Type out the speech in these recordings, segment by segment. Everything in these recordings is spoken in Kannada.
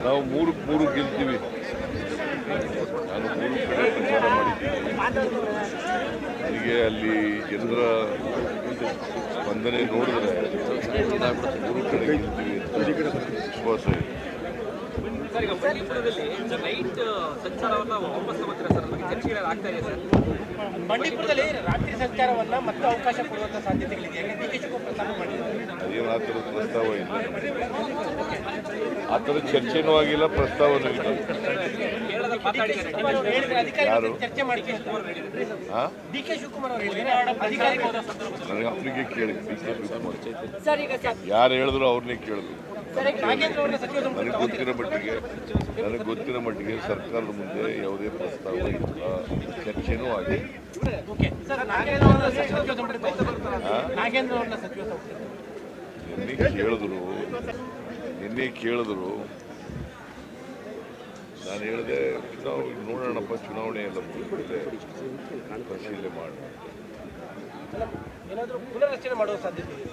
ನಾವು ಮೂರಕ್ಕೆ ಮೂರು ಗೆಲ್ತೀವಿ. ನಾನು ಮೂರು ಕಡೆ ಪ್ರಚಾರ ಮಾಡಿದ್ದೀನಿ. ನನಗೆ ಅಲ್ಲಿ ಜನರ ಸ್ಪಂದನೆ ನೋಡಿದ್ರೆ ಮೂರು ಕಡೆ ಗೆಲ್ತೀವಿ ಅಂತ ವಿಶ್ವಾಸ ಇದೆ. ಸರ್, ಈಗ ಬಂಡೀಪುರದಲ್ಲಿ ನೈಟ್ ಸಂಚಾರವನ್ನು ವಾಪಸ್ ತಗೋತೀರಾ ಸರ್? ಬಗ್ಗೆ ಚರ್ಚೆಗಳು ಆಗ್ತಾ ಇದೆ ಸರ್. ಬಂಡೀಪುರದಲ್ಲಿ ರಾತ್ರಿ ಸಂಚಾರವನ್ನು ಮತ್ತೆ ಅವಕಾಶ ಕೊಡುವಂಥ ಸಾಧ್ಯತೆಗಳಿದೆ. ಡಿಕೆಶಿ ಪ್ರಸ್ತಾವ ಮಾಡಿದ್ದಾರೆ. ಅದೇನು ಆ ಥರದ ಪ್ರಸ್ತಾವ ಇಲ್ಲ, ಆ ಥರದ ಚರ್ಚೆನೂ ಆಗಿಲ್ಲ, ಪ್ರಸ್ತಾವನೂ ಇಲ್ಲ. ಯಾರು ಡಿ ಕೆ ಶಿವಕುಮಾರ್ ಅವರು ನನಗೆ ಅವರಿಗೆ ಕೇಳಿ. ಡಿ ಕೆ ಶಿವಕುಮಾರ್ ಯಾರು ಹೇಳಿದ್ರು ಅವ್ರನ್ನೇ ಕೇಳಿದ್ರು. ನನಗೆ ಗೊತ್ತಿರೋ ಮಟ್ಟಿಗೆ ಸರ್ಕಾರದ ಮುಂದೆ ಯಾವುದೇ ಪ್ರಸ್ತಾವ ಇಲ್ಲ, ಚರ್ಚೆನೂ ಆಗಿದೆ. ನಿನ್ನೆ ಕೇಳಿದ್ರು. ನಾನು ಹೇಳಿದೆ ನೋಡೋಣಪ್ಪ, ಚುನಾವಣೆ ಎಲ್ಲ ಮುಗಿದ್ಮೇಲೆ ಪರಿಶೀಲನೆ ಮಾಡಿ. ಏನಾದರೂ ಪುನರ್ರಚನೆ ಮಾಡುವ ಸಾಧ್ಯತೆ ಇದೆ?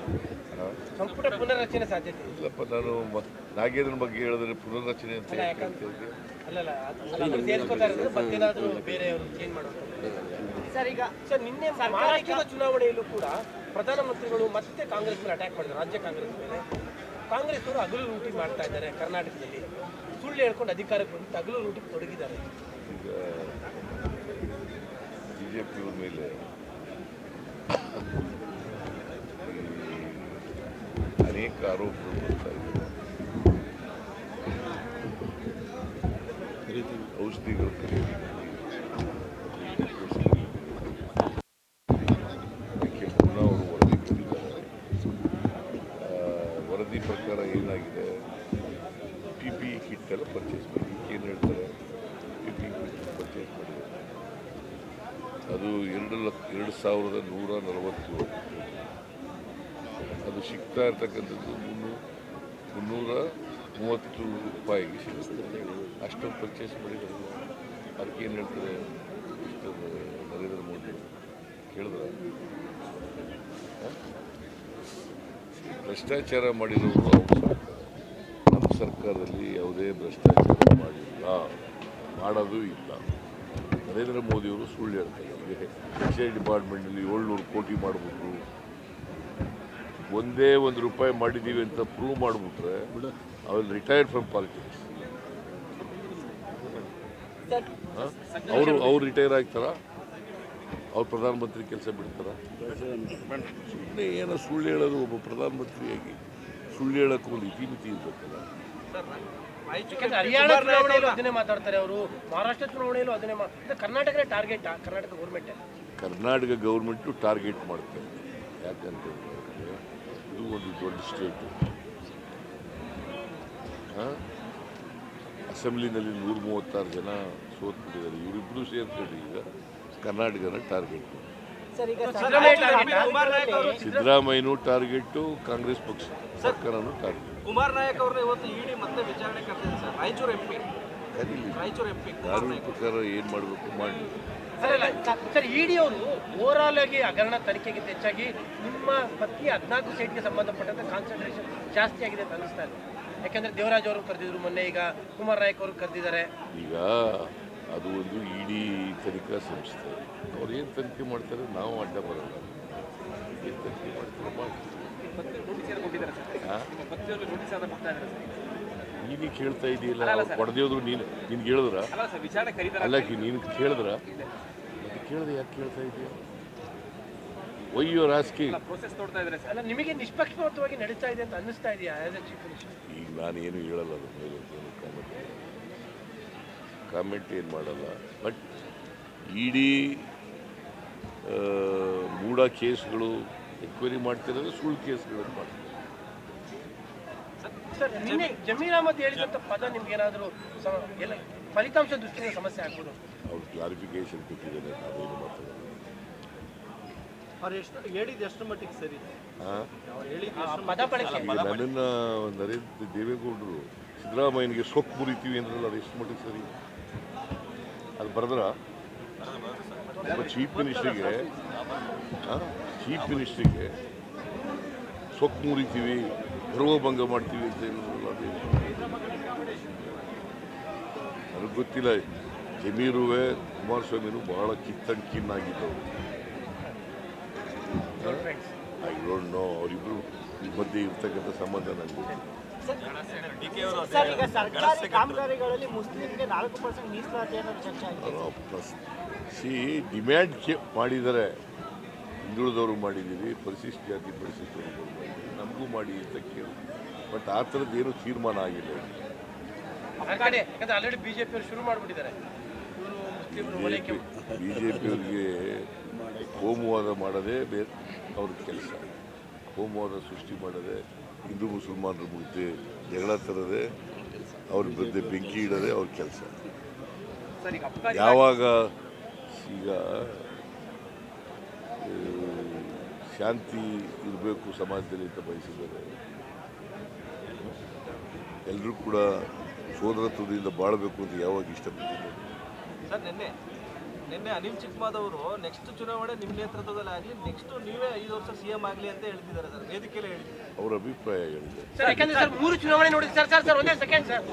ಸಂಪುಟ ಪುನರ್ರಚನೆ ಸಾಧ್ಯತೆ ಇಲ್ಲಪ್ಪ. ನಾನು ನಾಗೇಂದ್ರನ ಬಗ್ಗೆ ಹೇಳಿದ್ರೆ ಪುನರ್ರಚನೆ ಅಂತ ಸರ್, ಈಗ ಸರ್ ನಿನ್ನೆ ಮಹಾರಾಷ್ಟ್ರದ ಚುನಾವಣೆಯಲ್ಲೂ ಕೂಡ ಪ್ರಧಾನಮಂತ್ರಿಗಳು ಮತ್ತೆ ಕಾಂಗ್ರೆಸ್ ಮೇಲೆ ಅಟ್ಯಾಕ್ ಮಾಡಿದ್ರು. ರಾಜ್ಯ ಕಾಂಗ್ರೆಸ್ ಮೇಲೆ ಕಾಂಗ್ರೆಸ್ ಅವರು ಹಗಲು ಲೂಟಿ ಮಾಡ್ತಾ ಇದ್ದಾರೆ. ಕರ್ನಾಟಕದಲ್ಲಿ ಸುಳ್ಳು ಹೇಳ್ಕೊಂಡು ಅಧಿಕಾರಕ್ಕೆ ಬಂದು ಹಗಲು ಲೂಟಿಗೆ ತೊಡಗಿದ್ದಾರೆ. ಈಗ ಬಿಜೆಪಿಯವ್ರ ಮೇಲೆ ಅನೇಕ ಆರೋಪಗಳು ಬರ್ತಾ ಇದ್ದಾರೆ. ಔಷಧಿಗಳು ಖರೀದಿ ಅದಕ್ಕೆ ಪುನಃ ಅವರು ವರದಿ ಕೊಟ್ಟಿದ್ದಾರೆ. ವರದಿ ಪ್ರಕಾರ ಏನಾಗಿದೆ, PPE ಕಿಟ್ ಎಲ್ಲ ಪರ್ಚೇಸ್ ಮಾಡಿ. ಏನು ಹೇಳ್ತಾರೆ, PPE ಕಿಟ್ ಪರ್ಚೇಸ್ ಮಾಡಿದ್ದಾರೆ. ಅದು 2,147. ಅದು ಸಿಗ್ತಾ ಇರ್ತಕ್ಕಂಥದ್ದು 330 ರೂಪಾಯಿಗೆ ಸಿಗುತ್ತೆ. ಅಷ್ಟೊಂದು ಪರ್ಚೇಸ್ ಮಾಡಿದ್ರು. ಅದಕ್ಕೆ ಏನು ಹೇಳ್ತಾರೆ ನರೇಂದ್ರ ಮೋದಿ ಕೇಳಿದ್ರೆ, ಭ್ರಷ್ಟಾಚಾರ ಮಾಡಿರೋರು ಅವ್ರ ಸರ್ಕಾರ. ನಮ್ಮ ಸರ್ಕಾರದಲ್ಲಿ ಯಾವುದೇ ಭ್ರಷ್ಟಾಚಾರ ಮಾಡಿಲ್ಲ, ಮಾಡೋದು ಇಲ್ಲ. ನರೇಂದ್ರ ಮೋದಿಯವರು ಸುಳ್ಳು ಹೇಳ್ತಾರೆ. ಎಕ್ಸೈಸ್ ಡಿಪಾರ್ಟ್ಮೆಂಟ್ನಲ್ಲಿ 700 ಕೋಟಿ ಮಾಡಿಬಿಟ್ರು, ಒಂದೇ ₹1 ಮಾಡಿದ್ದೀವಿ ಅಂತ ಪ್ರೂವ್ ಮಾಡಿಬಿಟ್ರೆ ಅವ್ರು ರಿಟೈರ್ಡ್ ಫ್ರಮ್ ಪಾಲಿಟಿಕ್ಸ್. ಅವ್ರು ರಿಟೈರ್ ಆಗ್ತಾರ? ಅವ್ರು ಪ್ರಧಾನಮಂತ್ರಿ ಕೆಲಸ ಬಿಡ್ತಾರ? ಸುಮ್ಮನೆ ಏನೋ ಸುಳ್ಳು ಹೇಳೋದು. ಒಬ್ಬ ಪ್ರಧಾನಮಂತ್ರಿಯಾಗಿ ಸುಳ್ಳು ಹೇಳೋಕ್ಕೂ ಒಂದು ಇತಿಮಿತಿ ಇರಬೇಕಲ್ಲ. ಹರಿಯಾಣ ಚುನಾವಣೆಯಲ್ಲೂ ಅದನ್ನೇ ಮಾತಾಡ್ತಾರೆ ಅವರು, ಮಹಾರಾಷ್ಟ್ರ ಚುನಾವಣೆಯಲ್ಲೂ ಅದನ್ನೇ ಕರ್ನಾಟಕದ target. Karnataka government government target ಮಾಡ್ತಾರೆ. ಯಾಕಂತಂದ್ರೆ ಇದು ಒಂದು ದೊಡ್ಡ ಸ್ಟೇಟು. ಅಸೆಂಬ್ಲಿನಲ್ಲಿ 136 ಜನ ಸೋತ್ಬಿಟ್ಟಿದ್ದಾರೆ. ಇವರಿಬ್ಬರು ಸೇರ್ಕೊಂಡು ಈಗ ಕರ್ನಾಟಕನ ಟಾರ್ಗೆಟ್. ಸಿದ್ದರಾಮಯ್ಯನೂ ಟಾರ್ಗೆಟ್ಟು, ಕಾಂಗ್ರೆಸ್ ಪಕ್ಷ ಸರ್ಕಾರನೂ ಟಾರ್ಗೆಟ್. ಕುಮಾರ್ ನಾಯಕ್ ಅವ್ರನ್ನ ಇವತ್ತು ಇಡಿ ಮತ್ತೆ ವಿಚಾರಣೆ ಕರೆದಿದೆ ಸರ್. ರಾಯಚೂರು MP ಪ್ರಕಾರ ಏನು ಮಾಡಬೇಕು ಮಾಡಿ. ಸರ್, ಇಡಿ ಅವರು ಓವರಾಲ್ ಆಗಿ ಹಗರಣ ತನಿಖೆಗಿಂತ ಹೆಚ್ಚಾಗಿ ನಿಮ್ಮ ಪತ್ನಿ 14 ಸೀಟ್ಗೆ ಸಂಬಂಧಪಟ್ಟಂತೆ ಕಾನ್ಸಂಟ್ರೇಷನ್ ಜಾಸ್ತಿ ಆಗಿದೆ ಅಂತ ಅನಿಸ್ತಾ ಇದೆ. ಯಾಕಂದ್ರೆ ದೇವರಾಜ್ ಅವರು ಕರೆದಿದ್ರು ಮೊನ್ನೆ, ಈಗ ಕುಮಾರ್ ನಾಯಕ್ ಅವರು ಕರೆದಿದ್ದಾರೆ. ಈಗ ಅದು ಒಂದು ಇಡಿ ತನಿಖಾ ಸಂಸ್ಥೆ. ಅವ್ರು ಏನು ತನಿಖೆ ಮಾಡ್ತಾರೆ, ನಾವು ಅಡ್ಡ ಬರಲ್ಲ. ಏನು ತನಿಖೆ ಮಾಡ್ತಾರೆ ಮಾಡಿ. ನೀನು ಕೇಳ್ತಾ ಇದೆಯಲ್ಲ, ಹೊಡೆದೇವ್ರು ನೀನು ಕೇಳಿದ್ರ? ಅಲ್ಲ, ನೀನು ಕೇಳಿದ್ರ? ಮತ್ತೆ ಕೇಳಿದ್ರೆ ಯಾಕೆ ಕೇಳ್ತಾ ಇದೆಯಾ? ಒಯ್ಯೋ ರಾಜಕೀಯ ನಿಮಗೆ ನಿಷ್ಪಕ್ಷಪಾತವಾಗಿ ನಡೀತಾ ಇದೆ ಅಂತ ಅನ್ನಿಸ್ತಾ ಇದೆಯಾ? ಈಗ ನಾನೇನು ಹೇಳಲ್ಲ, ಅದ್ರ ಮೇಲೆ ಕಾಮೆಂಟ್ ಏನು ಮಾಡಲ್ಲ. ಬಟ್ ಇಡೀ ಮೂಢ ಕೇಸ್ಗಳು ಎನ್ಕ್ವೈರಿ ಮಾಡ್ತಿರೋದು ಸುಳ್ಳು ಕೇಸ್ಗಳನ್ನು ಮಾಡ್ತಾರೆ. ಸರ್, ನಿನ್ನೆ ಜಮೀರ್ ಅಹಮದ್ ಹೇಳಿದಂಥ ಪದ ನಿಮ್ಗೆ ಏನಾದರೂ ಫಲಿತಾಂಶ ದೃಷ್ಟಿಯಿಂದ ಸಮಸ್ಯೆ ಆಗ್ಬೋದು? ಅವ್ರು ಕ್ಲಾರಿಫಿಕೇಶನ್ ಕೊಟ್ಟಿದ್ದಾರೆ, ನಾವೇನು ಮಾತಾಡೋದು. ಅವ್ರು ಎಷ್ಟು ಹೇಳಿದ್ದು ಎಷ್ಟು ಮಟ್ಟಿಗೆ ಸರಿ? ನನ್ನನ್ನು ನರೇಂದ್ರ ದೇವೇಗೌಡರು ಸಿದ್ದರಾಮಯ್ಯನಿಗೆ ಸೊಕ್ಕು ಮುರಿತೀವಿ ಅಂದ್ರಲ್ಲ, ಅದು ಎಷ್ಟು ಮಟ್ಟಿಗೆ ಸರಿ? ಅದು ಬರೆದ್ರ ಚೀಫ್ ಮಿನಿಸ್ಟ್ರಿಗೆ ಸೊಕ್ಕು ಮುರಿತೀವಿ, ಗರ್ವಭಂಗ ಮಾಡ್ತೀವಿ ಅಂತ ಹೇಳಿದ್ರಲ್ಲ, ಅದೇ ಗೊತ್ತಿಲ್ಲ. ಜಮೀರುವೆ ಕುಮಾರಸ್ವಾಮಿನೂ ಬಹಳ ಕಿನ್ನಾಗಿದ್ದವರು. ಐ ಡೋಂಟ್ ನೋ ಅವರಿಬ್ಬರು ಮಧ್ಯೆ ಇರ್ತಕ್ಕಂಥ ಸಂಬಂಧ ನನಗೆ ಸರ್, ಈಗ ಸರ್ಕಾರಿ ಕಾಮಗಾರಿಗಳಲ್ಲಿ ಮುಸ್ಲಿಂಗೆ 4% ಮೀಸಲಾತಿ ಅನ್ನೋದು ಚರ್ಚೆ ಆಗಿದೆ. ಡಿಮ್ಯಾಂಡ್ ಮಾಡಿದರೆ ಹಿಂದುಳಿದವರು ಮಾಡಿದ್ದೀವಿ, ಪರಿಶಿಷ್ಟ ಜಾತಿ ಪರಿಶಿಷ್ಟ ಮಾಡಿದ್ದೀವಿ, ನಮಗೂ ಮಾಡಿ ಅಂತ ಕೇಳಿ. ಬಟ್ ಆ ಥರದ್ದು ಏನೂ ತೀರ್ಮಾನ ಆಗಿಲ್ಲ. ಯಾಕಂದ್ರೆ ಆಲ್ರೆಡಿ ಬಿಜೆಪಿ ಅವರು ಶುರು ಮಾಡಿಬಿಟ್ಟಿದ್ದಾರೆ. ಬಿಜೆಪಿಯವರಿಗೆ ಕೋಮುವಾದ ಮಾಡೋದೇ ಬೇರೆ ಅವ್ರ ಕೆಲಸ. ಕೋಮುವಾದ ಸೃಷ್ಟಿ ಮಾಡೋದೇ, ಹಿಂದೂ ಮುಸಲ್ಮಾನರ ಮುಗ್ದೆ ಜಗಳ ತರದೆ, ಅವ್ರ ಮಧ್ಯೆ ಬೆಂಕಿ ಇಡೋದೇ ಅವ್ರ ಕೆಲಸ. ಯಾವಾಗ ಈಗ ಶಾಂತಿ ಇರಬೇಕು ಸಮಾಜದಲ್ಲಿ ಅಂತ ಬಯಸಿದ್ದಾರೆ, ಎಲ್ಲರೂ ಕೂಡ ಸೋದರತ್ವದಿಂದ ಬಾಳಬೇಕು ಅಂತ ಯಾವಾಗ ಇಷ್ಟಪಟ್ಟಿದ್ದಾರೆ. ಸರ್, ನಿನ್ನೆ ಅನಿಲ್ ಚಿಕ್ಕಮಾದವರು ನೆಕ್ಸ್ಟ್ ಚುನಾವಣೆ ನಿಮ್ಮ ನೇತೃತ್ವದಲ್ಲಿ ಆಗಲಿ, ನೆಕ್ಸ್ಟ್ ನೀವೇ 5 ವರ್ಷ CM ಆಗಲಿ ಅಂತ ಹೇಳ್ತಿದ್ದಾರೆ ಸರ್, ವೇದಿಕೆಯಲ್ಲಿ ಹೇಳಿದ್ದಾರೆ. ಅವರ ಅಭಿಪ್ರಾಯ ಹೇಳಿದೆ. ಸರ್, ಯಾಕಂದ್ರೆ ಸರ್ 3 ಚುನಾವಣೆ ನೋಡಿ ಸರ್ ಒಂದೇ ಸೆಕೆಂಡ್ ಸರ್